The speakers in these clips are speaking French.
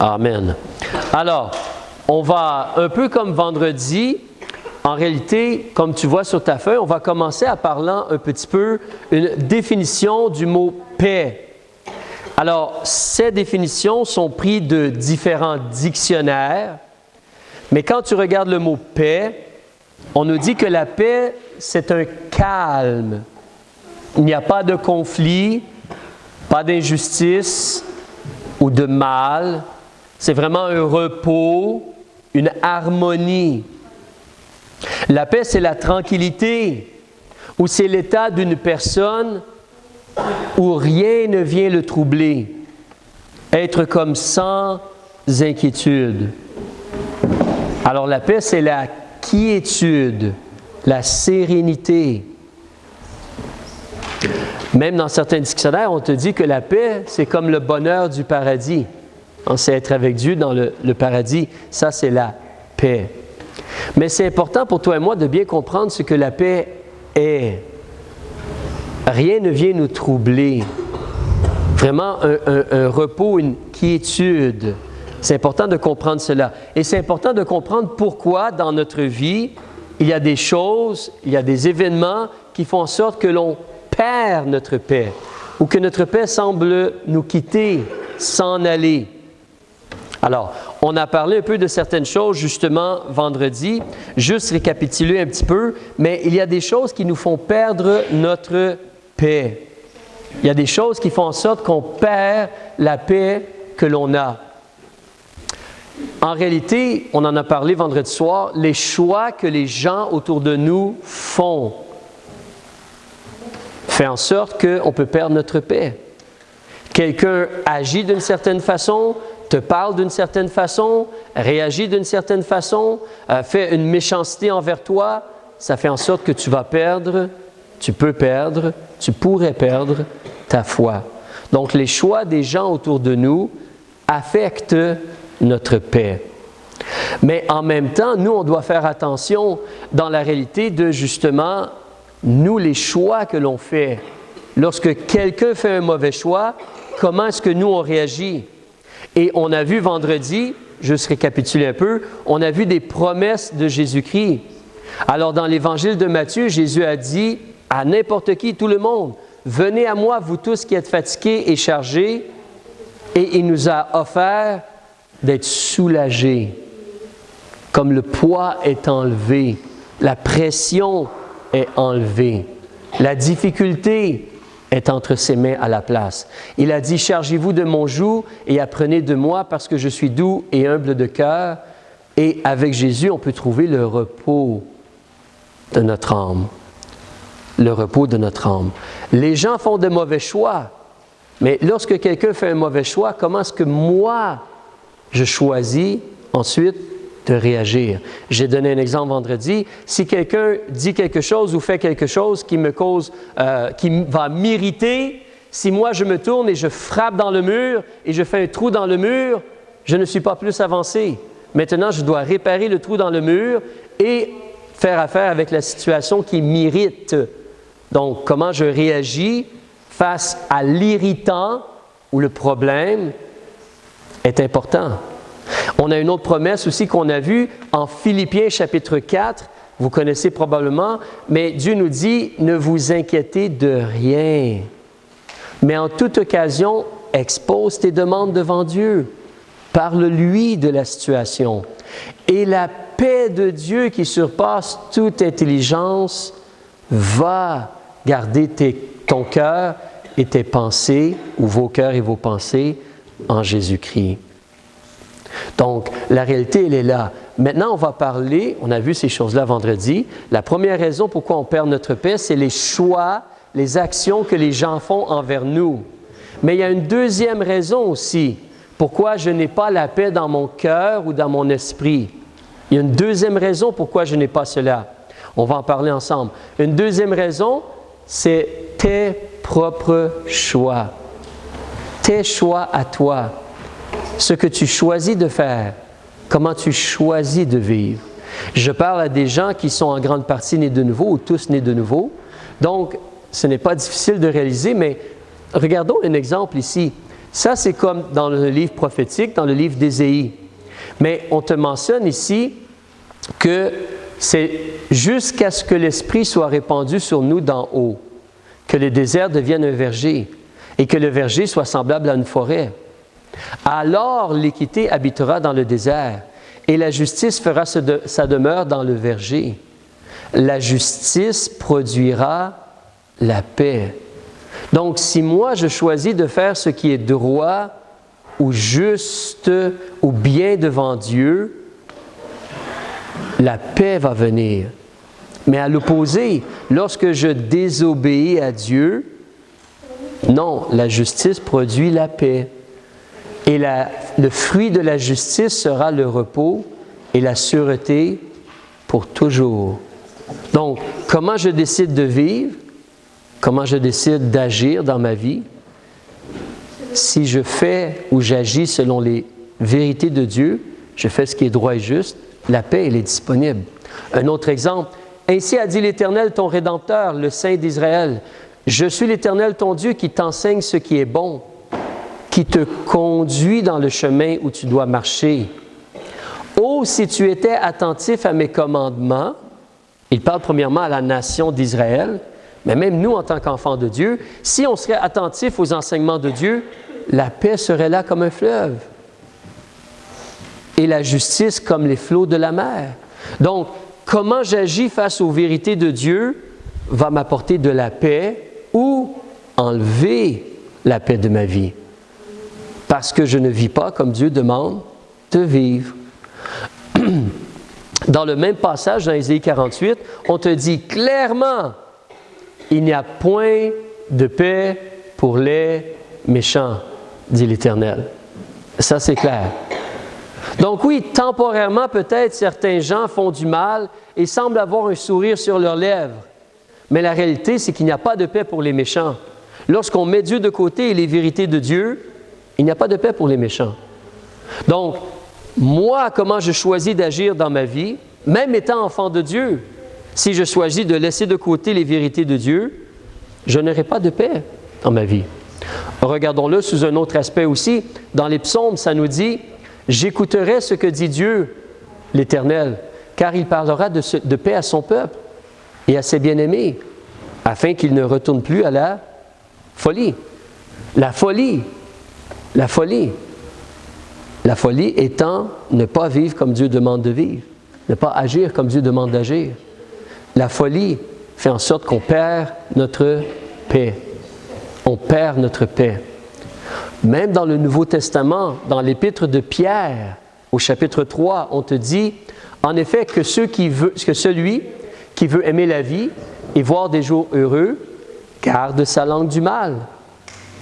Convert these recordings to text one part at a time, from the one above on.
Amen. Alors, on va, un peu comme vendredi, en réalité, comme tu vois sur ta feuille, on va commencer à parler un petit peu une définition du mot « paix ». Alors, ces définitions sont prises de différents dictionnaires, mais quand tu regardes le mot « paix », on nous dit que la paix, c'est un calme. Il n'y a pas de conflit, pas d'injustice ou de mal. C'est vraiment un repos, une harmonie. La paix, c'est la tranquillité, ou c'est l'état d'une personne où rien ne vient le troubler. Être comme sans inquiétude. Alors la paix, c'est la quiétude, la sérénité. Même dans certains dictionnaires, on te dit que la paix, c'est comme le bonheur du paradis. On sait être avec Dieu dans le paradis. Ça, c'est la paix. Mais c'est important pour toi et moi de bien comprendre ce que la paix est. Rien ne vient nous troubler. Vraiment un repos, une quiétude. C'est important de comprendre cela. Et c'est important de comprendre pourquoi dans notre vie, il y a des choses, il y a des événements qui font en sorte que l'on perd notre paix ou que notre paix semble nous quitter, s'en aller. Alors, on a parlé un peu de certaines choses justement vendredi, juste récapituler un petit peu, mais il y a des choses qui nous font perdre notre paix. Il y a des choses qui font en sorte qu'on perd la paix que l'on a. En réalité, on en a parlé vendredi soir, les choix que les gens autour de nous font fait en sorte qu'on peut perdre notre paix. Quelqu'un agit d'une certaine façon, te parle d'une certaine façon, réagit d'une certaine façon, fait une méchanceté envers toi, ça fait en sorte que tu vas perdre, tu peux perdre, tu pourrais perdre ta foi. Donc, les choix des gens autour de nous affectent notre paix. Mais en même temps, nous, on doit faire attention dans la réalité de justement, nous, les choix que l'on fait. Lorsque quelqu'un fait un mauvais choix, comment est-ce que nous, on réagit? Et on a vu vendredi, juste récapituler un peu, on a vu des promesses de Jésus-Christ. Alors, dans l'Évangile de Matthieu, Jésus a dit à n'importe qui, tout le monde, « Venez à moi, vous tous qui êtes fatigués et chargés. » Et il nous a offert d'être soulagés. Comme le poids est enlevé, la pression est enlevée, la difficulté est entre ses mains à la place. Il a dit, « Chargez-vous de mon joug et apprenez de moi parce que je suis doux et humble de cœur. » Et avec Jésus, on peut trouver le repos de notre âme. Le repos de notre âme. Les gens font de mauvais choix, mais lorsque quelqu'un fait un mauvais choix, comment est-ce que moi, je choisis ensuite de réagir? J'ai donné un exemple vendredi. Si quelqu'un dit quelque chose ou fait quelque chose qui me cause, qui va m'irriter, si moi je me tourne et je frappe dans le mur et je fais un trou dans le mur, je ne suis pas plus avancé. Maintenant, je dois réparer le trou dans le mur et faire affaire avec la situation qui m'irrite. Donc, comment je réagis face à l'irritant ou le problème est important. On a une autre promesse aussi qu'on a vue en Philippiens chapitre 4, vous connaissez probablement, mais Dieu nous dit « Ne vous inquiétez de rien, mais en toute occasion, expose tes demandes devant Dieu, parle-lui de la situation, et la paix de Dieu qui surpasse toute intelligence va garder ton cœur et tes pensées, ou vos cœurs et vos pensées, en Jésus-Christ. » Donc, la réalité, elle est là. Maintenant, on va parler, on a vu ces choses-là vendredi. La première raison pourquoi on perd notre paix, c'est les choix, les actions que les gens font envers nous. Mais il y a une deuxième raison aussi, pourquoi je n'ai pas la paix dans mon cœur ou dans mon esprit. Il y a une deuxième raison pourquoi je n'ai pas cela. On va en parler ensemble. Une deuxième raison, c'est tes propres choix. Tes choix à toi. Ce que tu choisis de faire, comment tu choisis de vivre. Je parle à des gens qui sont en grande partie nés de nouveau ou tous nés de nouveau. Donc, ce n'est pas difficile de réaliser, mais regardons un exemple ici. Ça, c'est comme dans le livre prophétique, dans le livre d'Ésaïe. Mais on te mentionne ici que c'est jusqu'à ce que l'Esprit soit répandu sur nous d'en haut, que le désert devienne un verger et que le verger soit semblable à une forêt. Alors l'équité habitera dans le désert et la justice fera sa demeure dans le verger. La justice produira la paix. Donc, si moi je choisis de faire ce qui est droit ou juste ou bien devant Dieu, la paix va venir. Mais à l'opposé, lorsque je désobéis à Dieu, non, la justice produit la paix. Et le fruit de la justice sera le repos et la sûreté pour toujours. Donc, comment je décide de vivre? Comment je décide d'agir dans ma vie? Si je fais ou j'agis selon les vérités de Dieu, je fais ce qui est droit et juste, la paix, elle est disponible. Un autre exemple, « Ainsi a dit l'Éternel, ton Rédempteur, le Saint d'Israël, je suis l'Éternel, ton Dieu, qui t'enseigne ce qui est bon, qui te conduit dans le chemin où tu dois marcher. Oh, si tu étais attentif à mes commandements, » il parle premièrement à la nation d'Israël, mais même nous, en tant qu'enfants de Dieu, si on serait attentif aux enseignements de Dieu, la paix serait là comme un fleuve et la justice comme les flots de la mer. Donc, comment j'agis face aux vérités de Dieu va m'apporter de la paix ou enlever la paix de ma vie. Parce que je ne vis pas comme Dieu demande de vivre. Dans le même passage, dans Ésaïe 48, on te dit clairement, il n'y a point de paix pour les méchants, dit l'Éternel. Ça, c'est clair. Donc oui, temporairement, peut-être, certains gens font du mal et semblent avoir un sourire sur leurs lèvres. Mais la réalité, c'est qu'il n'y a pas de paix pour les méchants. Lorsqu'on met Dieu de côté et les vérités de Dieu, il n'y a pas de paix pour les méchants. Donc, moi, comment je choisis d'agir dans ma vie, même étant enfant de Dieu, si je choisis de laisser de côté les vérités de Dieu, je n'aurai pas de paix dans ma vie. Regardons-le sous un autre aspect aussi. Dans les psaumes, ça nous dit « J'écouterai ce que dit Dieu, l'Éternel, car il parlera de paix à son peuple et à ses bien-aimés, afin qu'ils ne retournent plus à la folie. » La folie. La folie. La folie étant ne pas vivre comme Dieu demande de vivre, ne pas agir comme Dieu demande d'agir. La folie fait en sorte qu'on perd notre paix. On perd notre paix. Même dans le Nouveau Testament, dans l'Épître de Pierre, au chapitre 3, on te dit, en effet, que celui qui veut aimer la vie et voir des jours heureux, garde sa langue du mal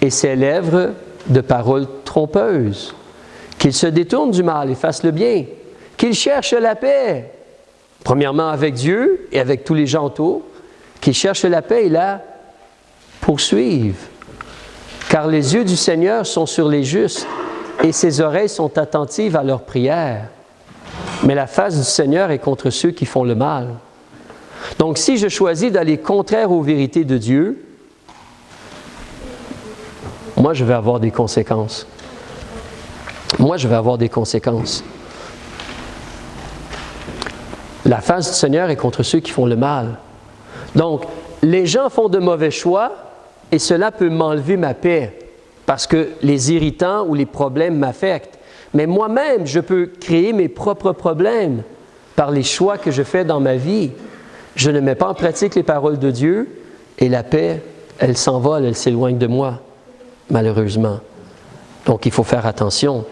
et ses lèvres de paroles trompeuses. Qu'il se détourne du mal et fasse le bien. Qu'il cherche la paix. Premièrement avec Dieu et avec tous les gens autour. Qu'il cherche la paix et la poursuive. Car les yeux du Seigneur sont sur les justes et ses oreilles sont attentives à leurs prières. Mais la face du Seigneur est contre ceux qui font le mal. Donc si je choisis d'aller contraire aux vérités de Dieu, moi je vais avoir des conséquences. Moi, je vais avoir des conséquences. La face du Seigneur est contre ceux qui font le mal. Donc, les gens font de mauvais choix et cela peut m'enlever ma paix parce que les irritants ou les problèmes m'affectent. Mais moi-même, je peux créer mes propres problèmes par les choix que je fais dans ma vie. Je ne mets pas en pratique les paroles de Dieu et la paix, elle s'envole, elle s'éloigne de moi, malheureusement. Donc, il faut faire attention.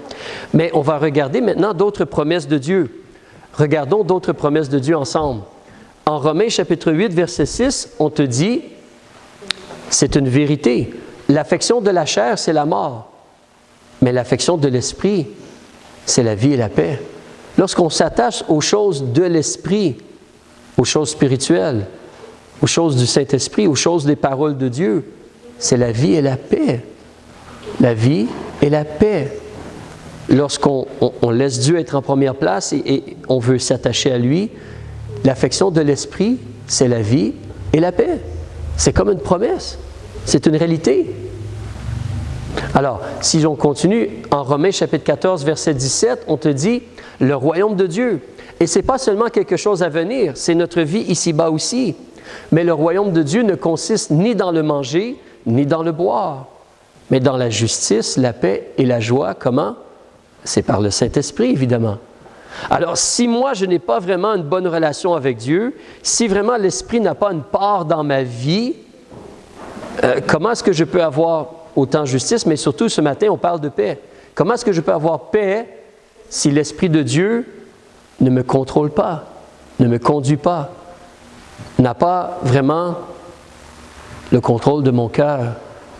Mais on va regarder maintenant d'autres promesses de Dieu. Regardons d'autres promesses de Dieu ensemble. En Romains chapitre 8, verset 6, on te dit, c'est une vérité, l'affection de la chair, c'est la mort, mais l'affection de l'esprit, c'est la vie et la paix. Lorsqu'on s'attache aux choses de l'esprit, aux choses spirituelles, aux choses du Saint-Esprit, aux choses des paroles de Dieu, c'est la vie et la paix. La vie et la paix. Lorsqu'on laisse Dieu être en première place et on veut s'attacher à lui, l'affection de l'esprit, c'est la vie et la paix. C'est comme une promesse. C'est une réalité. Alors, si on continue, en Romains chapitre 14, verset 17, on te dit « le royaume de Dieu ». Et ce n'est pas seulement quelque chose à venir, c'est notre vie ici-bas aussi. Mais le royaume de Dieu ne consiste ni dans le manger, ni dans le boire, mais dans la justice, la paix et la joie. Comment? C'est par le Saint-Esprit, évidemment. Alors, si moi, je n'ai pas vraiment une bonne relation avec Dieu, si vraiment l'Esprit n'a pas une part dans ma vie, comment est-ce que je peux avoir autant justice, mais surtout ce matin, on parle de paix. Comment est-ce que je peux avoir paix si l'Esprit de Dieu ne me contrôle pas, ne me conduit pas, n'a pas vraiment le contrôle de mon cœur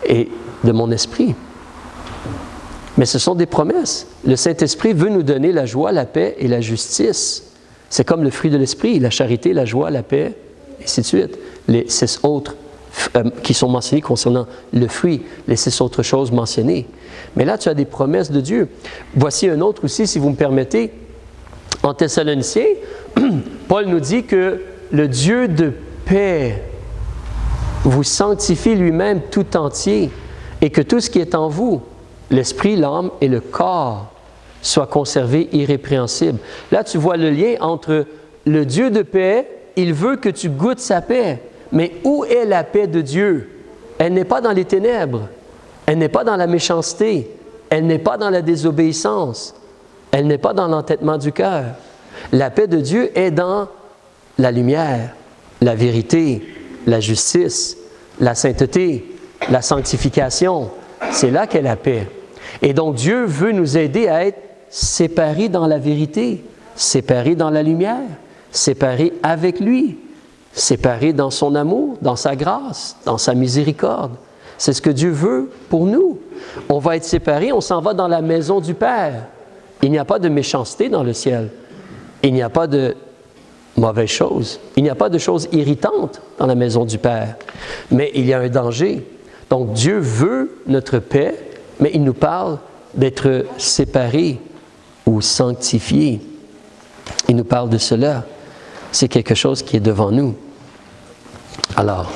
et de mon esprit? Mais ce sont des promesses. Le Saint-Esprit veut nous donner la joie, la paix et la justice. C'est comme le fruit de l'Esprit, la charité, la joie, la paix, et ainsi de suite. Les 6 autres qui sont mentionnés concernant le fruit, les 6 autres choses mentionnées. Mais là, tu as des promesses de Dieu. Voici un autre aussi, si vous me permettez. En Thessaloniciens, Paul nous dit que le Dieu de paix vous sanctifie lui-même tout entier et que tout ce qui est en vous, l'esprit, l'âme et le corps, soit conservé irrépréhensible. Là, tu vois le lien entre le Dieu de paix, il veut que tu goûtes sa paix. Mais où est la paix de Dieu? Elle n'est pas dans les ténèbres, elle n'est pas dans la méchanceté, elle n'est pas dans la désobéissance, elle n'est pas dans l'entêtement du cœur. La paix de Dieu est dans la lumière, la vérité, la justice, la sainteté, la sanctification. C'est là qu'est la paix. Et donc Dieu veut nous aider à être séparés dans la vérité, séparés dans la lumière, séparés avec lui, séparés dans son amour, dans sa grâce, dans sa miséricorde. C'est ce que Dieu veut pour nous. On va être séparés, on s'en va dans la maison du Père. Il n'y a pas de méchanceté dans le ciel. Il n'y a pas de mauvaises choses. Il n'y a pas de choses irritantes dans la maison du Père. Mais il y a un danger. Donc Dieu veut notre paix, mais il nous parle d'être séparés ou sanctifiés. Il nous parle de cela. C'est quelque chose qui est devant nous. Alors,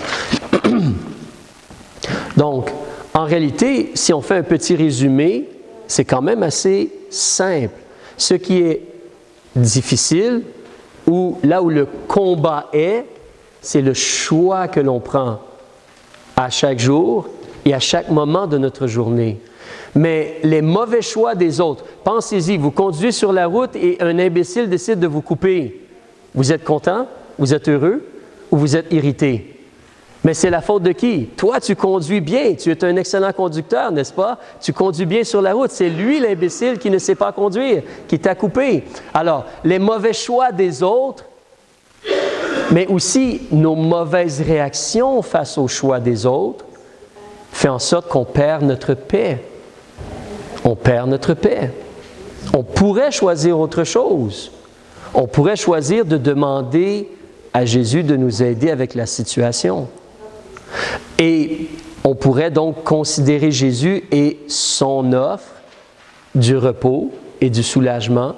donc, en réalité, si on fait un petit résumé, c'est quand même assez simple. Ce qui est difficile, ou là où le combat est, c'est le choix que l'on prend à chaque jour et à chaque moment de notre journée. Mais les mauvais choix des autres, pensez-y, vous conduisez sur la route et un imbécile décide de vous couper. Vous êtes content? Vous êtes heureux? Ou vous êtes irrité? Mais c'est la faute de qui? Toi, tu conduis bien. Tu es un excellent conducteur, n'est-ce pas? Tu conduis bien sur la route. C'est lui, l'imbécile, qui ne sait pas conduire, qui t'a coupé. Alors, les mauvais choix des autres, mais aussi nos mauvaises réactions face aux choix des autres, fait en sorte qu'on perd notre paix. On perd notre paix. On pourrait choisir autre chose. On pourrait choisir de demander à Jésus de nous aider avec la situation. Et on pourrait donc considérer Jésus et son offre du repos et du soulagement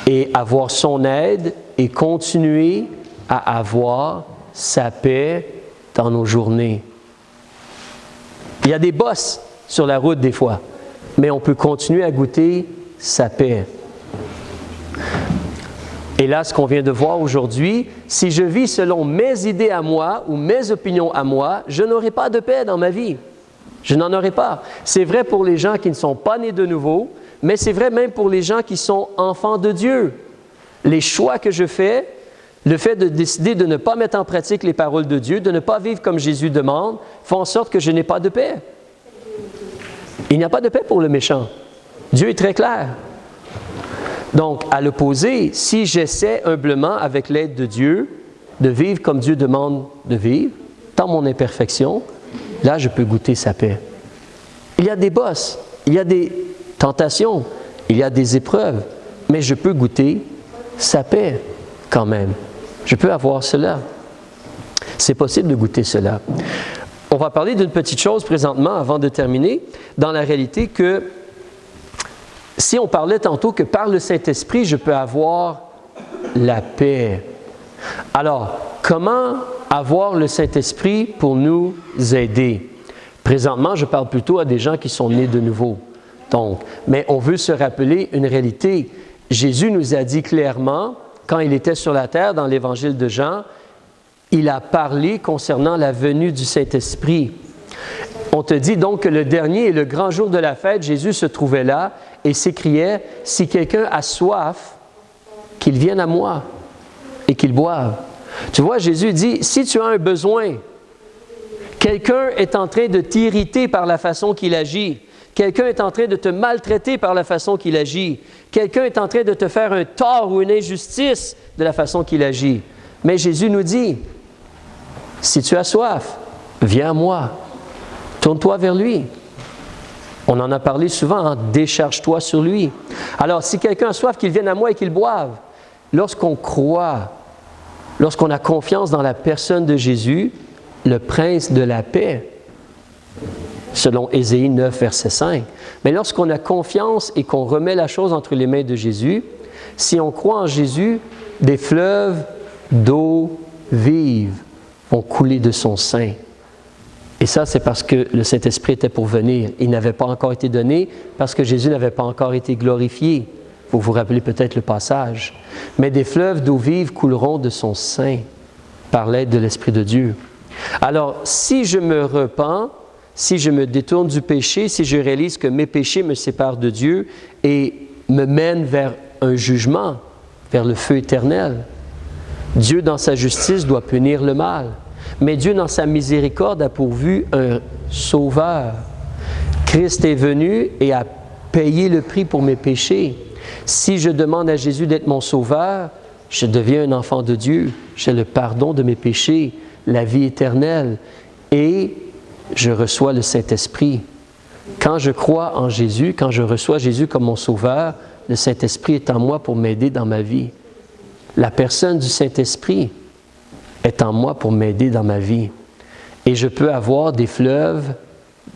et avoir son aide et continuer à avoir sa paix dans nos journées. Il y a des bosses sur la route des fois, mais on peut continuer à goûter sa paix. Et là, ce qu'on vient de voir aujourd'hui, si je vis selon mes idées à moi ou mes opinions à moi, je n'aurai pas de paix dans ma vie. Je n'en aurai pas. C'est vrai pour les gens qui ne sont pas nés de nouveau, mais c'est vrai même pour les gens qui sont enfants de Dieu. Les choix que je fais, le fait de décider de ne pas mettre en pratique les paroles de Dieu, de ne pas vivre comme Jésus demande, font en sorte que je n'ai pas de paix. Il n'y a pas de paix pour le méchant. Dieu est très clair. Donc, à l'opposé, si j'essaie humblement, avec l'aide de Dieu, de vivre comme Dieu demande de vivre, dans mon imperfection, là, je peux goûter sa paix. Il y a des bosses, il y a des tentations, il y a des épreuves, mais je peux goûter sa paix quand même. Je peux avoir cela. C'est possible de goûter cela. On va parler d'une petite chose présentement, avant de terminer, dans la réalité que si on parlait tantôt que par le Saint-Esprit, je peux avoir la paix. Alors, comment avoir le Saint-Esprit pour nous aider? Présentement, je parle plutôt à des gens qui sont nés de nouveau. Donc, mais on veut se rappeler une réalité. Jésus nous a dit clairement, quand il était sur la terre dans l'Évangile de Jean, il a parlé concernant la venue du Saint-Esprit. On te dit donc que le dernier et le grand jour de la fête, Jésus se trouvait là et s'écriait, « Si quelqu'un a soif, qu'il vienne à moi et qu'il boive. » Tu vois, Jésus dit, si tu as un besoin, quelqu'un est en train de t'irriter par la façon qu'il agit, quelqu'un est en train de te maltraiter par la façon qu'il agit, quelqu'un est en train de te faire un tort ou une injustice de la façon qu'il agit. Mais Jésus nous dit, si tu as soif, viens à moi, tourne-toi vers lui. On en a parlé souvent, hein? Décharge-toi sur lui. Alors, si quelqu'un a soif, qu'il vienne à moi et qu'il boive. Lorsqu'on croit, lorsqu'on a confiance dans la personne de Jésus, le prince de la paix, selon Ésaïe 9, verset 5. Mais lorsqu'on a confiance et qu'on remet la chose entre les mains de Jésus, si on croit en Jésus, des fleuves d'eau vive vont couler de son sein. Et ça, c'est parce que le Saint-Esprit était pour venir. Il n'avait pas encore été donné parce que Jésus n'avait pas encore été glorifié. Vous vous rappelez peut-être le passage. Mais des fleuves d'eau vive couleront de son sein par l'aide de l'Esprit de Dieu. Alors, si je me repens, si je me détourne du péché, si je réalise que mes péchés me séparent de Dieu et me mènent vers un jugement, vers le feu éternel, Dieu, dans sa justice, doit punir le mal. Mais Dieu, dans sa miséricorde, a pourvu un sauveur. Christ est venu et a payé le prix pour mes péchés. Si je demande à Jésus d'être mon sauveur, je deviens un enfant de Dieu. J'ai le pardon de mes péchés, la vie éternelle et je reçois le Saint-Esprit. Quand je crois en Jésus, quand je reçois Jésus comme mon sauveur, le Saint-Esprit est en moi pour m'aider dans ma vie. La personne du Saint-Esprit est en moi pour m'aider dans ma vie. Et je peux avoir des fleuves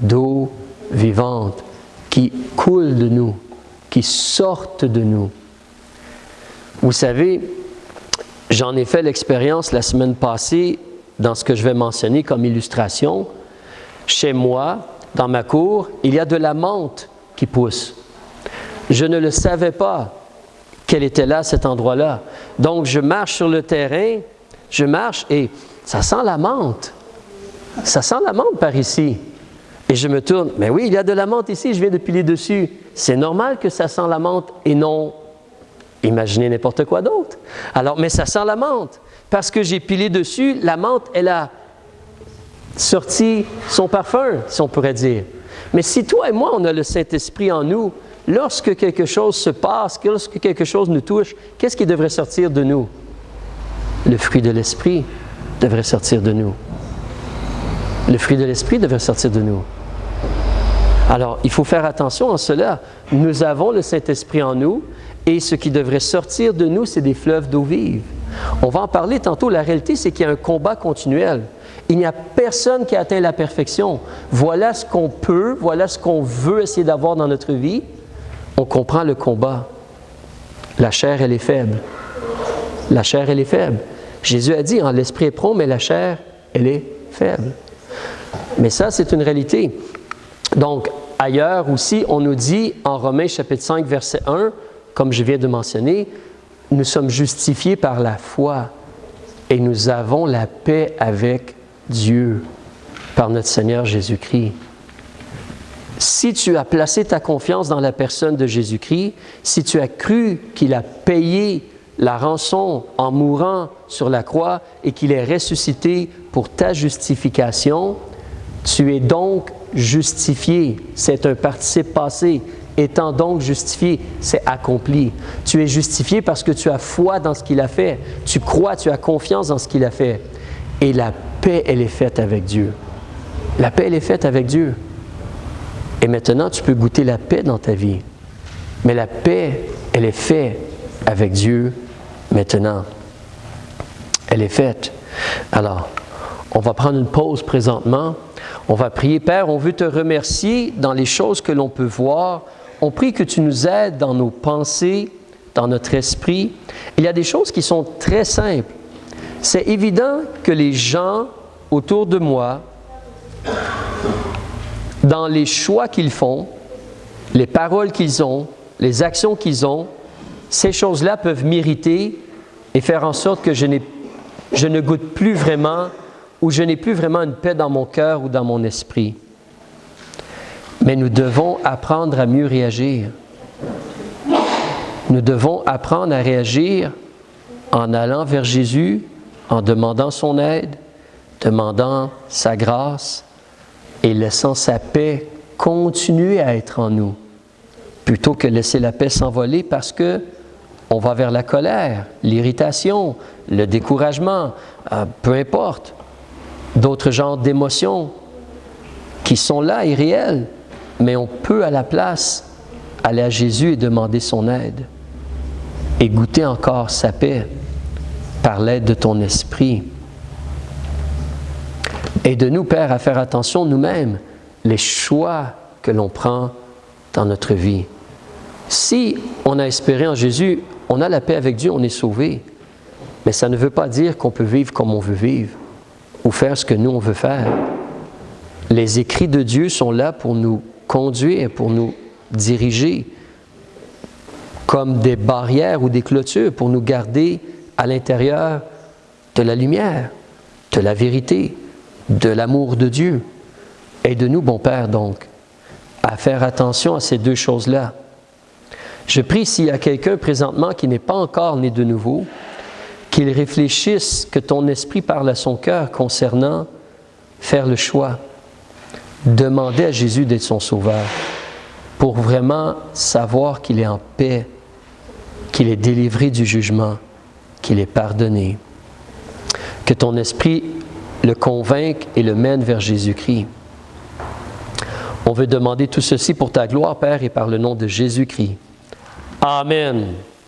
d'eau vivante qui coulent de nous, qui sortent de nous. Vous savez, j'en ai fait l'expérience la semaine passée dans ce que je vais mentionner comme illustration. Chez moi, dans ma cour, il y a de la menthe qui pousse. Je ne le savais pas qu'elle était là, à cet endroit-là. Donc, je marche sur le terrain, je marche et ça sent la menthe. Ça sent la menthe par ici. Et je me tourne, mais oui, il y a de la menthe ici, je viens de piler dessus. C'est normal que ça sent la menthe et non, imaginez n'importe quoi d'autre. Alors, mais ça sent la menthe. Parce que j'ai pilé dessus, la menthe, elle a sorti son parfum, si on pourrait dire. Mais si toi et moi, on a le Saint-Esprit en nous, lorsque quelque chose se passe, lorsque quelque chose nous touche, qu'est-ce qui devrait sortir de nous? Le fruit de l'Esprit devrait sortir de nous. Le fruit de l'Esprit devrait sortir de nous. Alors, il faut faire attention en cela. Nous avons le Saint-Esprit en nous et ce qui devrait sortir de nous, c'est des fleuves d'eau vive. On va en parler tantôt. La réalité, c'est qu'il y a un combat continuel. Il n'y a personne qui a atteint la perfection. Voilà ce qu'on peut, voilà ce qu'on veut essayer d'avoir dans notre vie. On comprend le combat. La chair, elle est faible. La chair, elle est faible. Jésus a dit, l'esprit est prompt, mais la chair, elle est faible. Mais ça, c'est une réalité. Donc, ailleurs aussi, on nous dit, en Romains chapitre 5, verset 1, comme je viens de mentionner, nous sommes justifiés par la foi et nous avons la paix avec Dieu par notre Seigneur Jésus-Christ. Si tu as placé ta confiance dans la personne de Jésus-Christ, si tu as cru qu'il a payé la rançon en mourant sur la croix et qu'il est ressuscité pour ta justification, tu es donc justifié. C'est un participe passé. Étant donc justifié, c'est accompli. Tu es justifié parce que tu as foi dans ce qu'il a fait. Tu crois, tu as confiance dans ce qu'il a fait. Et la paix, elle est faite avec Dieu. La paix, elle est faite avec Dieu. Et maintenant, tu peux goûter la paix dans ta vie. Mais la paix, elle est faite avec Dieu maintenant. Elle est faite. Alors, on va prendre une pause présentement. On va prier. Père, on veut te remercier dans les choses que l'on peut voir. On prie que tu nous aides dans nos pensées, dans notre esprit. Il y a des choses qui sont très simples. C'est évident que les gens autour de moi dans les choix qu'ils font, les paroles qu'ils ont, les actions qu'ils ont, ces choses-là peuvent m'irriter et faire en sorte que je ne goûte plus vraiment ou je n'ai plus vraiment une paix dans mon cœur ou dans mon esprit. Mais nous devons apprendre à mieux réagir. Nous devons apprendre à réagir en allant vers Jésus, en demandant son aide, demandant sa grâce et laissant sa paix continuer à être en nous, plutôt que laisser la paix s'envoler parce que on va vers la colère, l'irritation, le découragement, peu importe, d'autres genres d'émotions qui sont là et réelles, mais on peut à la place aller à Jésus et demander son aide et goûter encore sa paix par l'aide de ton esprit. Aide-nous, Père, à faire attention nous-mêmes, les choix que l'on prend dans notre vie. Si on a espéré en Jésus, on a la paix avec Dieu, on est sauvé. Mais ça ne veut pas dire qu'on peut vivre comme on veut vivre ou faire ce que nous, on veut faire. Les écrits de Dieu sont là pour nous conduire, pour nous diriger, comme des barrières ou des clôtures, pour nous garder à l'intérieur de la lumière, de la vérité, de l'amour de Dieu. Aide-nous, bon Père, donc, à faire attention à ces deux choses-là. Je prie s'il y a quelqu'un présentement qui n'est pas encore né de nouveau, qu'il réfléchisse, que ton esprit parle à son cœur concernant faire le choix, demander à Jésus d'être son sauveur, pour vraiment savoir qu'il est en paix, qu'il est délivré du jugement, qu'il est pardonné. Que ton esprit le convainque et le mène vers Jésus-Christ. On veut demander tout ceci pour ta gloire, Père, et par le nom de Jésus-Christ. Amen.